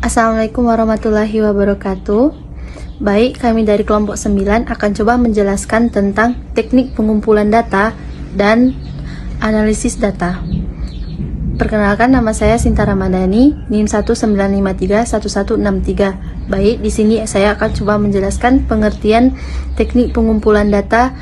Assalamualaikum warahmatullahi wabarakatuh. Baik, kami dari kelompok 9 akan coba menjelaskan tentang teknik pengumpulan data dan analisis data. Perkenalkan, nama saya Sinta Ramadhani, NIM 19531163. Baik, di sini saya akan coba menjelaskan pengertian teknik pengumpulan data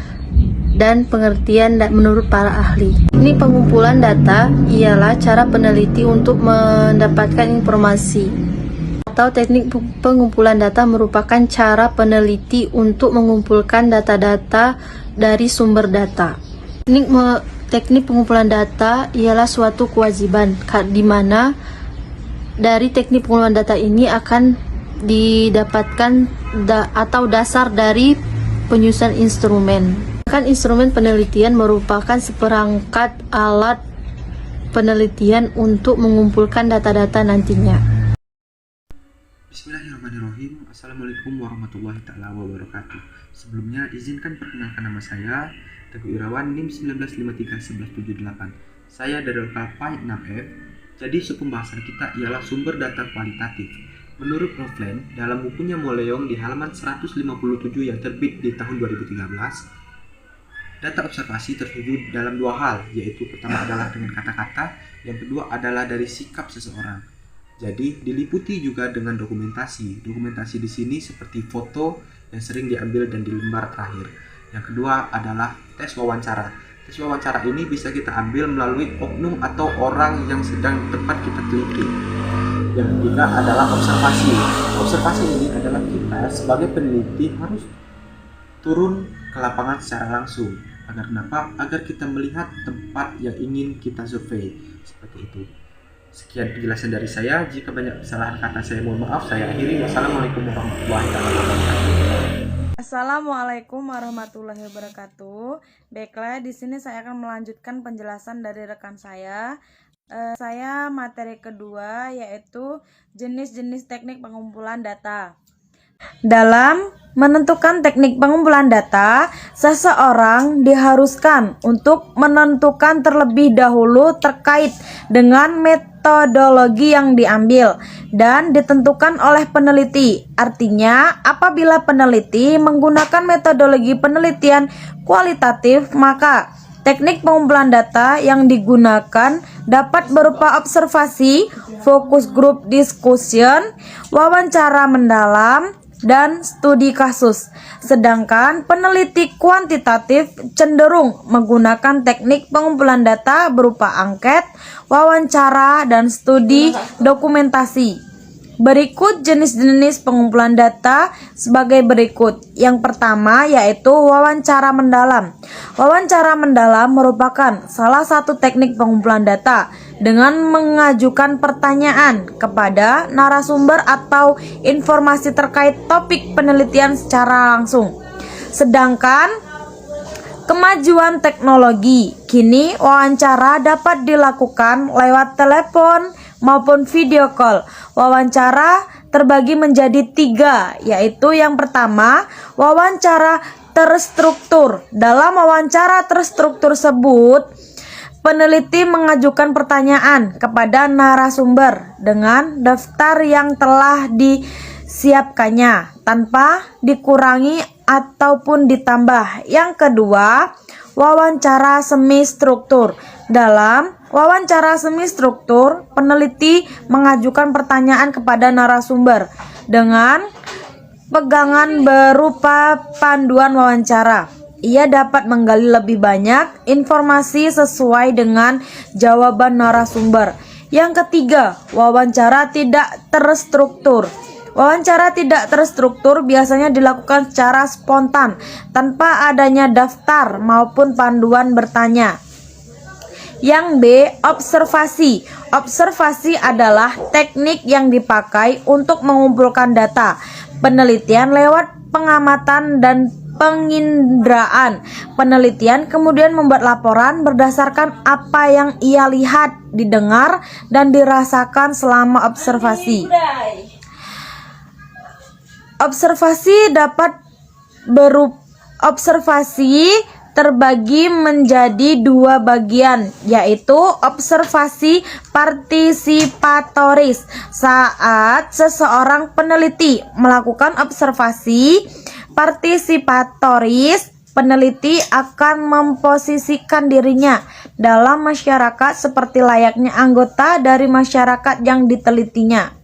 dan pengertian menurut para ahli. Teknik pengumpulan data ialah cara peneliti untuk mendapatkan informasi, atau teknik pengumpulan data merupakan cara peneliti untuk mengumpulkan data-data dari sumber data. Teknik pengumpulan data ialah suatu kewajiban, di mana dari teknik pengumpulan data ini akan didapatkan atau dasar dari penyusunan instrumen. Instrumen penelitian merupakan seperangkat alat penelitian untuk mengumpulkan data-data nantinya. Bismillahirrahmanirrahim. Assalamualaikum warahmatullahi ta'ala wabarakatuh. Sebelumnya izinkan perkenalkan nama saya Teguh Irawan, NIM 19531178. Saya dari LK 6F. Jadi pembahasan kita ialah sumber data kualitatif. Menurut Rowland dalam bukunya Moleong di halaman 157 yang terbit di tahun 2013, data observasi terwujud dalam dua hal, yaitu pertama adalah dengan kata-kata, yang kedua adalah dari sikap seseorang. Jadi diliputi juga dengan dokumentasi. Dokumentasi di sini seperti foto yang sering diambil dan di lembar terakhir. Yang kedua adalah tes wawancara. Tes wawancara ini bisa kita ambil melalui oknum atau orang yang sedang tempat kita teliti. Yang ketiga adalah observasi. Observasi ini adalah kita sebagai peneliti harus turun ke lapangan secara langsung. Agar kenapa? Agar kita melihat tempat yang ingin kita survei. Seperti itu. Sekian penjelasan dari saya. Jika banyak kesalahan kata saya mohon maaf. Saya akhiri. Wassalamualaikum warahmatullahi wabarakatuh. Assalamualaikum warahmatullahi wabarakatuh. Baiklah, di sini saya akan melanjutkan penjelasan dari rekan saya. Saya materi kedua yaitu jenis-jenis teknik pengumpulan data. Dalam menentukan teknik pengumpulan data, seseorang diharuskan untuk menentukan terlebih dahulu terkait dengan metodologi yang diambil dan ditentukan oleh peneliti. Artinya, apabila peneliti menggunakan metodologi penelitian kualitatif, maka teknik pengumpulan data yang digunakan dapat berupa observasi, focus group discussion, wawancara mendalam, dan studi kasus. Sedangkan peneliti kuantitatif cenderung menggunakan teknik pengumpulan data berupa angket, wawancara, dan studi dokumentasi. Berikut jenis-jenis pengumpulan data sebagai berikut. Yang pertama yaitu wawancara mendalam. Wawancara mendalam merupakan salah satu teknik pengumpulan data dengan mengajukan pertanyaan kepada narasumber atau informasi terkait topik penelitian secara langsung. Sedangkan kemajuan teknologi, kini wawancara dapat dilakukan lewat telepon maupun video call. Wawancara terbagi menjadi 3, yaitu yang pertama, wawancara terstruktur. Dalam wawancara terstruktur tersebut, peneliti mengajukan pertanyaan kepada narasumber dengan daftar yang telah disiapkannya tanpa dikurangi ataupun ditambah. Yang kedua, wawancara semi struktur. Dalam wawancara semi struktur, peneliti mengajukan pertanyaan kepada narasumber dengan pegangan berupa panduan wawancara. Ia dapat menggali lebih banyak informasi sesuai dengan jawaban narasumber. Yang ketiga, wawancara tidak terstruktur. Wawancara tidak terstruktur biasanya dilakukan secara spontan tanpa adanya daftar maupun panduan bertanya. Yang B, observasi. Observasi adalah teknik yang dipakai untuk mengumpulkan data penelitian lewat pengamatan dan penginderaan. Penelitian kemudian membuat laporan berdasarkan apa yang ia lihat, didengar, dan dirasakan selama observasi. Observasi dapat berupa observasi terbagi menjadi dua bagian, yaitu observasi partisipatoris. Saat seseorang peneliti melakukan observasi partisipatoris, peneliti akan memposisikan dirinya dalam masyarakat seperti layaknya anggota dari masyarakat yang ditelitinya.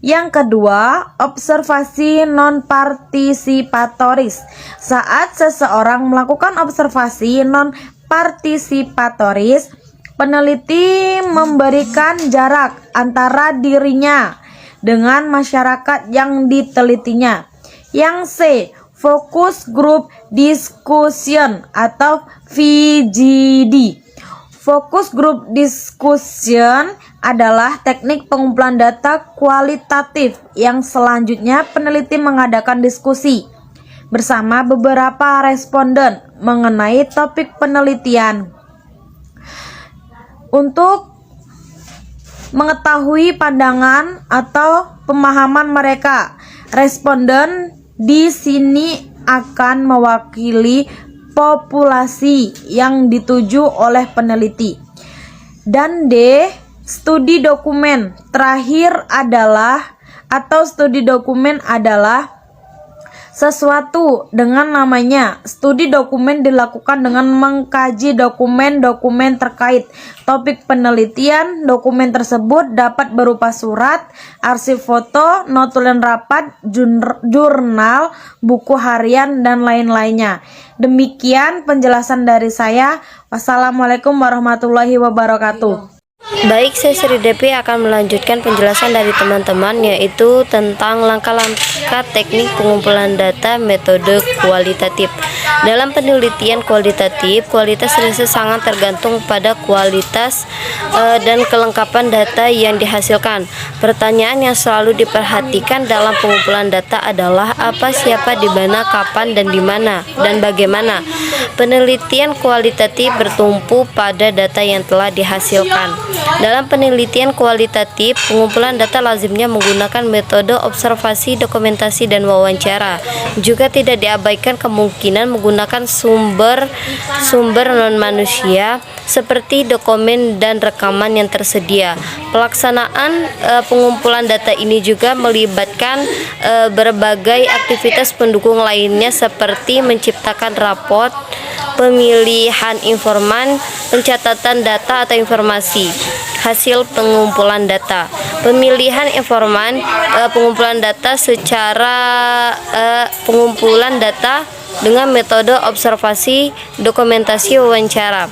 Yang kedua, observasi non-partisipatoris. Saat seseorang melakukan observasi non-partisipatoris, peneliti memberikan jarak antara dirinya dengan masyarakat yang ditelitinya. Yang C, Focus Group Discussion atau VGD. Focus Group Discussion adalah teknik pengumpulan data kualitatif yang selanjutnya peneliti mengadakan diskusi bersama beberapa responden mengenai topik penelitian. Untuk mengetahui pandangan atau pemahaman mereka, responden di sini akan mewakili populasi yang dituju oleh peneliti. Dan D, studi dokumen. Terakhir adalah studi dokumen adalah sesuatu dengan namanya. Studi dokumen dilakukan dengan mengkaji dokumen-dokumen terkait topik penelitian. Dokumen tersebut dapat berupa surat, arsip foto, notulen rapat, jurnal, buku harian, dan lain-lainnya. Demikian penjelasan dari saya. Wassalamualaikum warahmatullahi wabarakatuh. Baik, saya Sri Depi akan melanjutkan penjelasan dari teman-teman, yaitu tentang langkah-langkah teknik pengumpulan data metode kualitatif. Dalam penelitian kualitatif, kualitas riset sangat tergantung pada kualitas dan kelengkapan data yang dihasilkan. Pertanyaan yang selalu diperhatikan dalam pengumpulan data adalah apa, siapa, di mana, kapan, dan di mana, dan bagaimana. Penelitian kualitatif bertumpu pada data yang telah dihasilkan. Dalam penelitian kualitatif, pengumpulan data lazimnya menggunakan metode observasi, dokumentasi, dan wawancara. Juga tidak diabaikan kemungkinan menggunakan sumber non-manusia seperti dokumen dan rekaman yang tersedia. Pelaksanaan pengumpulan data ini juga melibatkan berbagai aktivitas pendukung lainnya seperti menciptakan raport, pemilihan informan, pencatatan data atau informasi hasil pengumpulan data, pemilihan informan, pengumpulan data secara pengumpulan data dengan metode observasi, dokumentasi, wawancara,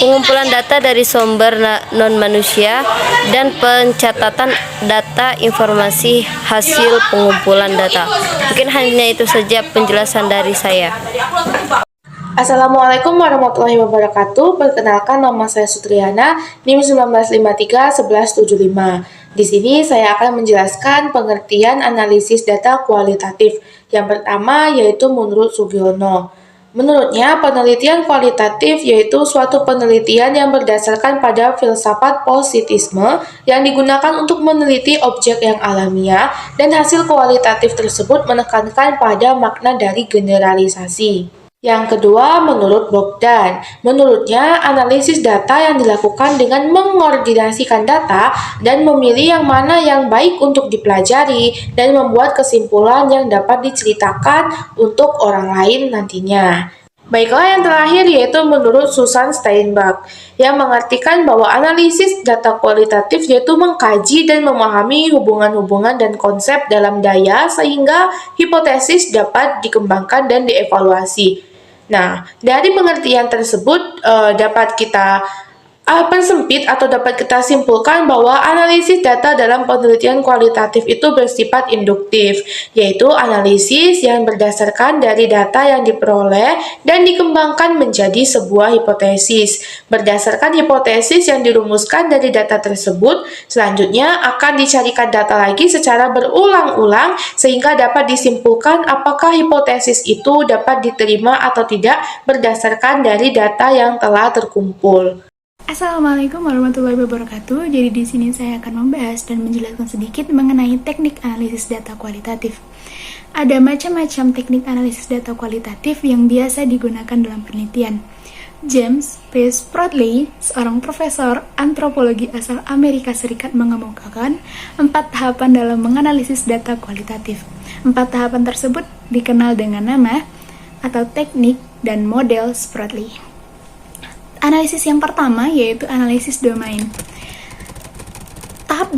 pengumpulan data dari sumber non-manusia, dan pencatatan data informasi hasil pengumpulan data. Mungkin hanya itu saja penjelasan dari saya. Assalamualaikum warahmatullahi wabarakatuh. Perkenalkan, nama saya Sutriana, NIM 19531175. Di sini saya akan menjelaskan pengertian analisis data kualitatif. Yang pertama yaitu menurut Sugiono. Menurutnya, penelitian kualitatif yaitu suatu penelitian yang berdasarkan pada filsafat positisme yang digunakan untuk meneliti objek yang alamiah, dan hasil kualitatif tersebut menekankan pada makna dari generalisasi. Yang kedua, menurut Bogdan. Menurutnya, analisis data yang dilakukan dengan mengordinasikan data dan memilih yang mana yang baik untuk dipelajari dan membuat kesimpulan yang dapat diceritakan untuk orang lain nantinya. Baiklah, yang terakhir yaitu menurut Susan Steinbach, yang mengartikan bahwa analisis data kualitatif yaitu mengkaji dan memahami hubungan-hubungan dan konsep dalam daya sehingga hipotesis dapat dikembangkan dan dievaluasi. Nah, dari pengertian tersebut dapat kita persempit atau dapat kita simpulkan bahwa analisis data dalam penelitian kualitatif itu bersifat induktif, yaitu analisis yang berdasarkan dari data yang diperoleh dan dikembangkan menjadi sebuah hipotesis. Berdasarkan hipotesis yang dirumuskan dari data tersebut, selanjutnya akan dicarikan data lagi secara berulang-ulang sehingga dapat disimpulkan apakah hipotesis itu dapat diterima atau tidak berdasarkan dari data yang telah terkumpul. Assalamualaikum warahmatullahi wabarakatuh. Jadi di sini saya akan membahas dan menjelaskan sedikit mengenai teknik analisis data kualitatif. Ada macam-macam teknik analisis data kualitatif yang biasa digunakan dalam penelitian. James P. Spradley, seorang profesor antropologi asal Amerika Serikat, mengemukakan 4 tahapan dalam menganalisis data kualitatif. 4 tahapan tersebut dikenal dengan nama atau teknik dan model Spradley. Analisis yang pertama yaitu analisis domain. Tahap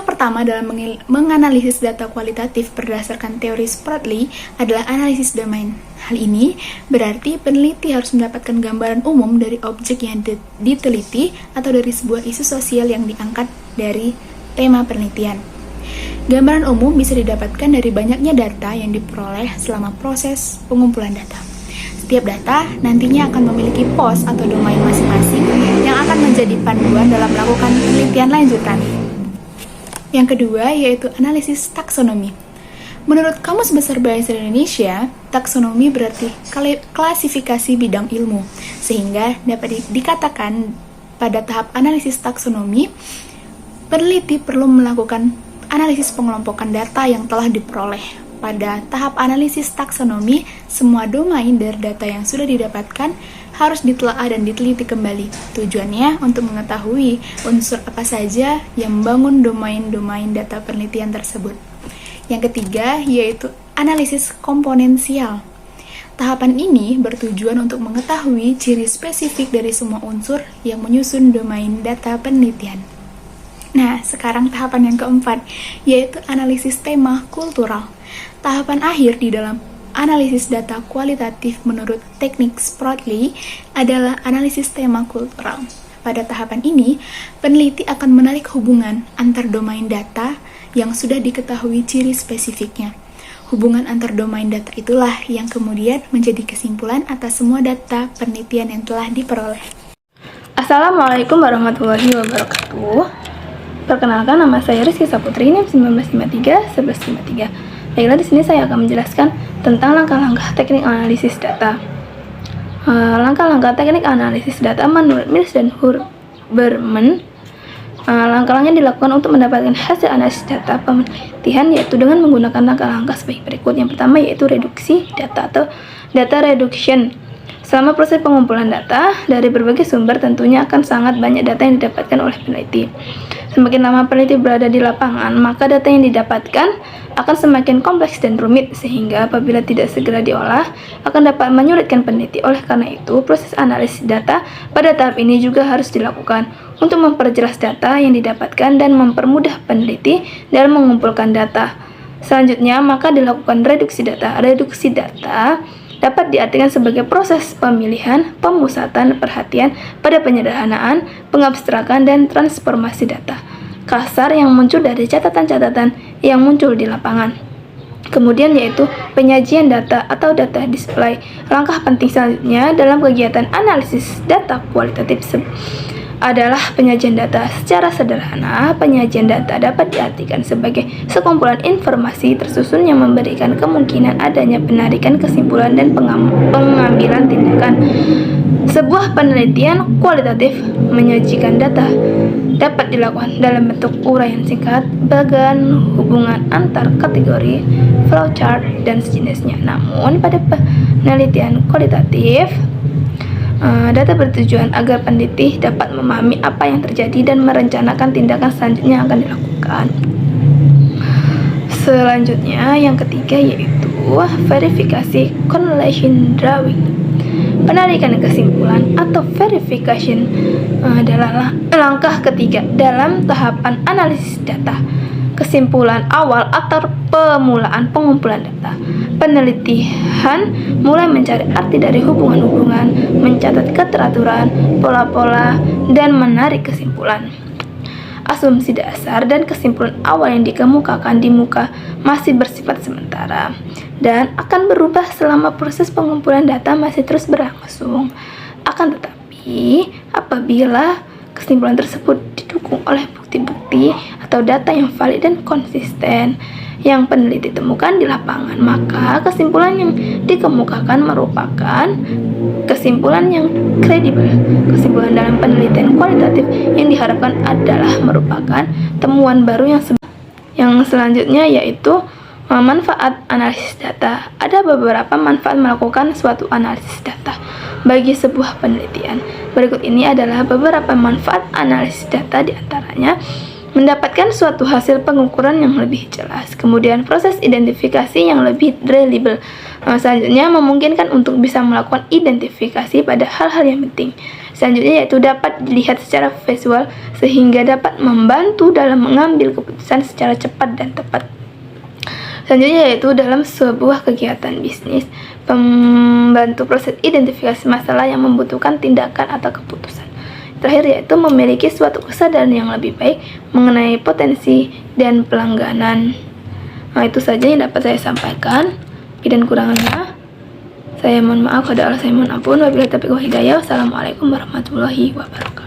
pertama dalam menganalisis data kualitatif berdasarkan teori Spradley adalah analisis domain. Hal ini berarti peneliti harus mendapatkan gambaran umum dari objek yang diteliti atau dari sebuah isu sosial yang diangkat dari tema penelitian. Gambaran umum bisa didapatkan dari banyaknya data yang diperoleh selama proses pengumpulan data. Setiap data nantinya akan memiliki pos atau domain masing-masing yang akan menjadi panduan dalam melakukan penelitian lanjutan. Yang kedua yaitu analisis taksonomi. Menurut Kamus Besar Bahasa Indonesia, taksonomi berarti klasifikasi bidang ilmu, sehingga dapat dikatakan pada tahap analisis taksonomi, peneliti perlu melakukan analisis pengelompokan data yang telah diperoleh. Pada tahap analisis taksonomi, semua domain dari data yang sudah didapatkan harus ditelaah dan diteliti kembali. Tujuannya untuk mengetahui unsur apa saja yang membangun domain-domain data penelitian tersebut. Yang ketiga yaitu analisis komponensial. Tahapan ini bertujuan untuk mengetahui ciri spesifik dari semua unsur yang menyusun domain data penelitian. Nah, sekarang tahapan yang keempat yaitu analisis tema kultural. Tahapan akhir di dalam analisis data kualitatif menurut teknik Spradley adalah analisis tema kultural. Pada tahapan ini, peneliti akan menarik hubungan antar domain data yang sudah diketahui ciri spesifiknya. Hubungan antar domain data itulah yang kemudian menjadi kesimpulan atas semua data penelitian yang telah diperoleh. Assalamualaikum warahmatullahi wabarakatuh. Perkenalkan, nama saya Rizky Saputri, NIM 1953-1153. Baiklah, di sini saya akan menjelaskan tentang langkah-langkah teknik analisis data. Langkah-langkah teknik analisis data menurut Mills dan Huberman. Langkah-langkah dilakukan untuk mendapatkan hasil analisis data penelitian yaitu dengan menggunakan langkah-langkah sebagai berikut. Yang pertama yaitu reduksi data atau data reduction. Selama proses pengumpulan data dari berbagai sumber, tentunya akan sangat banyak data yang didapatkan oleh peneliti. Semakin lama peneliti berada di lapangan, maka data yang didapatkan akan semakin kompleks dan rumit, sehingga apabila tidak segera diolah, akan dapat menyulitkan peneliti. Oleh karena itu, proses analisis data pada tahap ini juga harus dilakukan untuk memperjelas data yang didapatkan dan mempermudah peneliti dalam mengumpulkan data. Selanjutnya, maka dilakukan reduksi data. Reduksi data dapat diartikan sebagai proses pemilihan, pemusatan perhatian pada penyederhanaan, pengabstrakan, dan transformasi data kasar yang muncul dari catatan-catatan yang muncul di lapangan. Kemudian yaitu penyajian data atau data display. Langkah penting selanjutnya dalam kegiatan analisis data kualitatif adalah penyajian data. Secara sederhana, penyajian data dapat diartikan sebagai sekumpulan informasi tersusun yang memberikan kemungkinan adanya penarikan kesimpulan dan pengambilan tindakan. Sebuah penelitian kualitatif menyajikan data dapat dilakukan dalam bentuk uraian singkat, bagan, hubungan antar kategori, flowchart, dan sejenisnya. Namun, pada penelitian kualitatif, data bertujuan agar peneliti dapat memahami apa yang terjadi dan merencanakan tindakan selanjutnya yang akan dilakukan. Selanjutnya, yang ketiga yaitu verifikasi correlation drawing. Penarikan kesimpulan atau verification adalah langkah ketiga dalam tahapan analisis data. Kesimpulan awal atau pemulaan pengumpulan data. Penelitian mulai mencari arti dari hubungan-hubungan, mencatat keteraturan, pola-pola, dan menarik kesimpulan. Asumsi dasar dan kesimpulan awal yang dikemukakan di muka masih bersifat sementara dan akan berubah selama proses pengumpulan data masih terus berlangsung. Akan tetapi, apabila kesimpulan tersebut didukung oleh bukti-bukti atau data yang valid dan konsisten, yang peneliti temukan di lapangan. Maka kesimpulan yang dikemukakan merupakan kesimpulan yang kredibel. Kesimpulan dalam penelitian kualitatif yang diharapkan adalah merupakan temuan baru yang selanjutnya yaitu manfaat analisis data. Ada beberapa manfaat melakukan suatu analisis data bagi sebuah penelitian. Berikut ini adalah beberapa manfaat analisis data, diantaranya mendapatkan suatu hasil pengukuran yang lebih jelas, kemudian proses identifikasi yang lebih reliable. Selanjutnya memungkinkan untuk bisa melakukan identifikasi pada hal-hal yang penting. Selanjutnya yaitu dapat dilihat secara visual sehingga dapat membantu dalam mengambil keputusan secara cepat dan tepat. Selanjutnya yaitu dalam sebuah kegiatan bisnis, membantu proses identifikasi masalah yang membutuhkan tindakan atau keputusan. Terakhir yaitu memiliki suatu kesadaran yang lebih baik mengenai potensi dan pelangganan. Nah, itu saja yang dapat saya sampaikan. Lebih dan kurangnya saya mohon maaf, saya mohon ampun. Wabillahi taufiq wal hidayah. Wassalamualaikum warahmatullahi wabarakatuh.